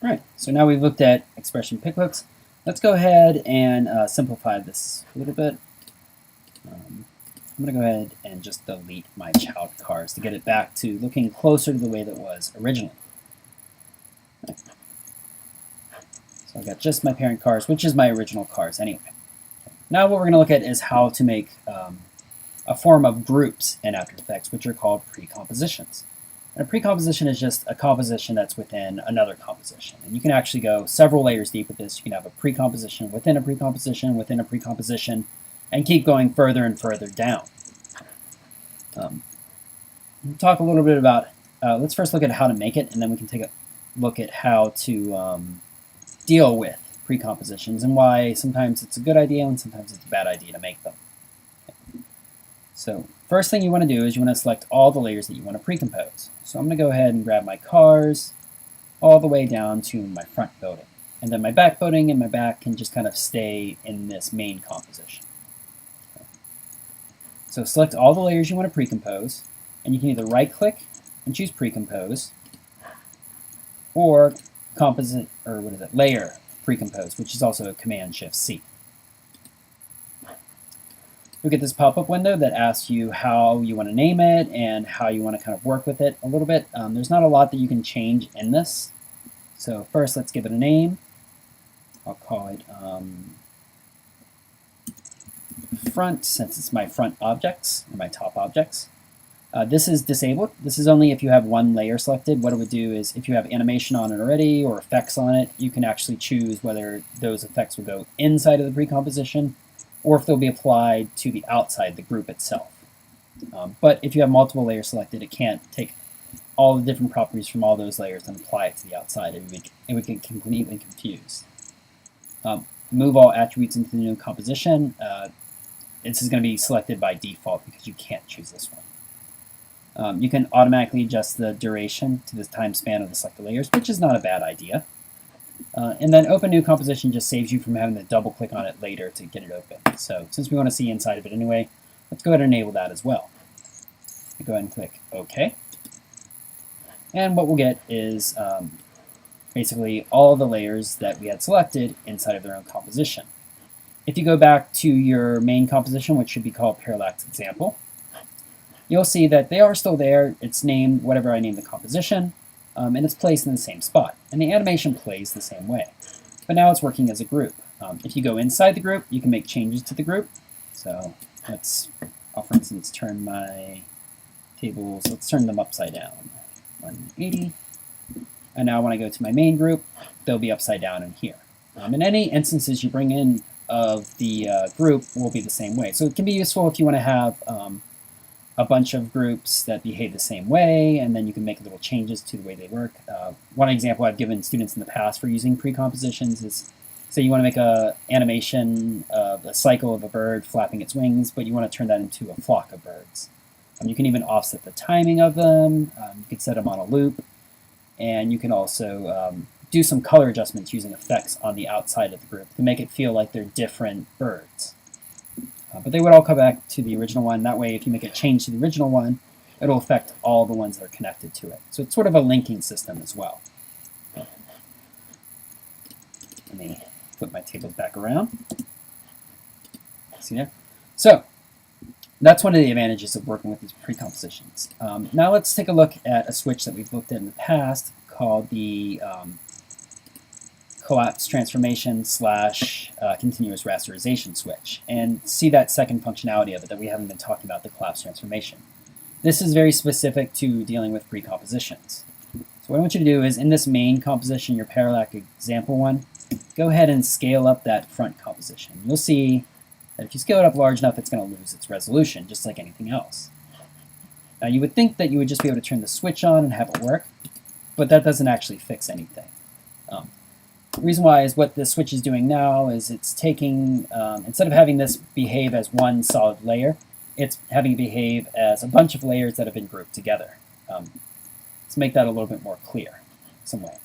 All right, so now we've looked at expression pickhooks. Let's go ahead and simplify this a little bit. I'm going to go ahead and just delete my child cars to get it back to looking closer to the way that it was originally. So I've got just my parent cars, which is my original cars anyway. Now what we're going to look at is how to make a form of groups in After Effects, which are called precompositions. And a precomposition is just a composition that's within another composition. And you can actually go several layers deep with this. You can have a precomposition within a precomposition within a precomposition, and keep going further and further down. We'll talk a little bit about, let's first look at how to make it, and then we can take a look at how to deal with precompositions and why sometimes it's a good idea and sometimes it's a bad idea to make them. So first thing you want to do is you want to select all the layers that you want to precompose. So I'm going to go ahead and grab my cars all the way down to my front building. And then my back building and my back can just kind of stay in this main composition. So select all the layers you want to precompose, and you can either right click and choose precompose, or layer precompose, which is also Command-Shift-C. You'll get this pop-up window that asks you how you want to name it and how you want to kind of work with it a little bit. There's not a lot that you can change in this. So first, let's give it a name. I'll call it front, since it's my front objects, or my top objects. This is disabled. This is only if you have one layer selected. What it would do is if you have animation on it already or effects on it, you can actually choose whether those effects will go inside of the precomposition or if they'll be applied to the outside, the group itself. But if you have multiple layers selected, it can't take all the different properties from all those layers and apply it to the outside. It would get completely confused. Move all attributes into the new composition. This is going to be selected by default because you can't choose this one. You can automatically adjust the duration to the time span of the selected layers, which is not a bad idea. And then open new composition just saves you from having to double click on it later to get it open. So since we want to see inside of it anyway, let's go ahead and enable that as well. Go ahead and click OK. And what we'll get is basically all the layers that we had selected inside of their own composition. If you go back to your main composition, which should be called Parallax Example, you'll see that they are still there. It's named whatever I named the composition, and it's placed in the same spot. And the animation plays the same way. But now it's working as a group. If you go inside the group, you can make changes to the group. So I'll for instance turn my tables, let's turn them upside down, 180. And now when I go to my main group, they'll be upside down in here. And any instances you bring in of the group will be the same way. So it can be useful if you want to have a bunch of groups that behave the same way, and then you can make little changes to the way they work. One example I've given students in the past for using precompositions is, say you want to make an animation of a cycle of a bird flapping its wings, but you want to turn that into a flock of birds. You can even offset the timing of them. You can set them on a loop, and you can also do some color adjustments using effects on the outside of the group to make it feel like they're different birds. But they would all come back to the original one. That way, if you make a change to the original one, it'll affect all the ones that are connected to it. So it's sort of a linking system as well. Let me flip my tables back around. See there? So that's one of the advantages of working with these precompositions. Now let's take a look at a switch that we've looked at in the past called the collapse transformation / continuous rasterization switch, and see that second functionality of it that we haven't been talking about, the collapse transformation. This is very specific to dealing with precompositions. So what I want you to do is in this main composition, your parallax example one, go ahead and scale up that front composition. You'll see that if you scale it up large enough, it's going to lose its resolution, just like anything else. Now you would think that you would just be able to turn the switch on and have it work, but that doesn't actually fix anything. The reason why is what the switch is doing now is it's taking, instead of having this behave as one solid layer, it's having it behave as a bunch of layers that have been grouped together. Let's make that a little bit more clear some way.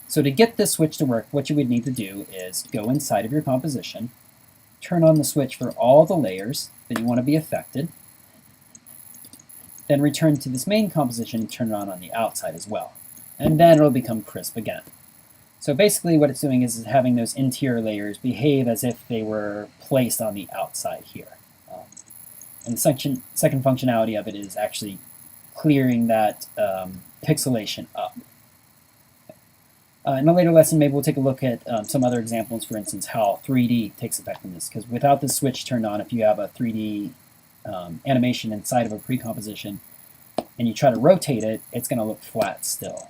So to get this switch to work, what you would need to do is go inside of your composition, turn on the switch for all the layers that you want to be affected, then return to this main composition and turn it on the outside as well. And then it'll become crisp again. So basically what it's doing is having those interior layers behave as if they were placed on the outside here. And the second functionality of it is actually clearing that pixelation up. In a later lesson, maybe we'll take a look at some other examples, for instance, how 3D takes effect in this. Because without the switch turned on, if you have a 3D animation inside of a precomposition and you try to rotate it, it's going to look flat still.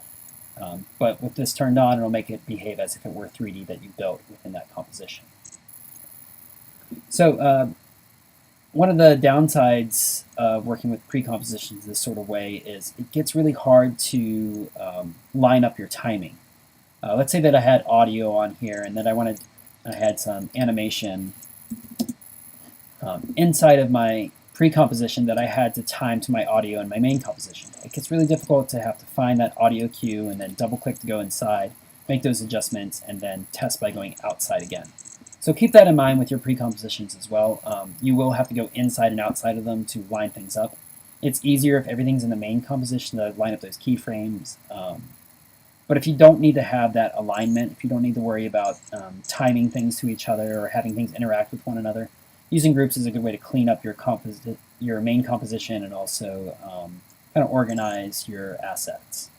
But with this turned on, it'll make it behave as if it were 3D that you built within that composition. So one of the downsides of working with precompositions this sort of way is it gets really hard to line up your timing. Let's say that I had audio on here and that I had some animation inside of my pre-composition that I had to time to my audio in my main composition. It gets really difficult to have to find that audio cue and then double click to go inside, make those adjustments, and then test by going outside again. So keep that in mind with your pre-compositions as well. You will have to go inside and outside of them to line things up. It's easier if everything's in the main composition to line up those keyframes. But if you don't need to have that alignment, if you don't need to worry about timing things to each other or having things interact with one another, using groups is a good way to clean up your main composition and also kind of organize your assets.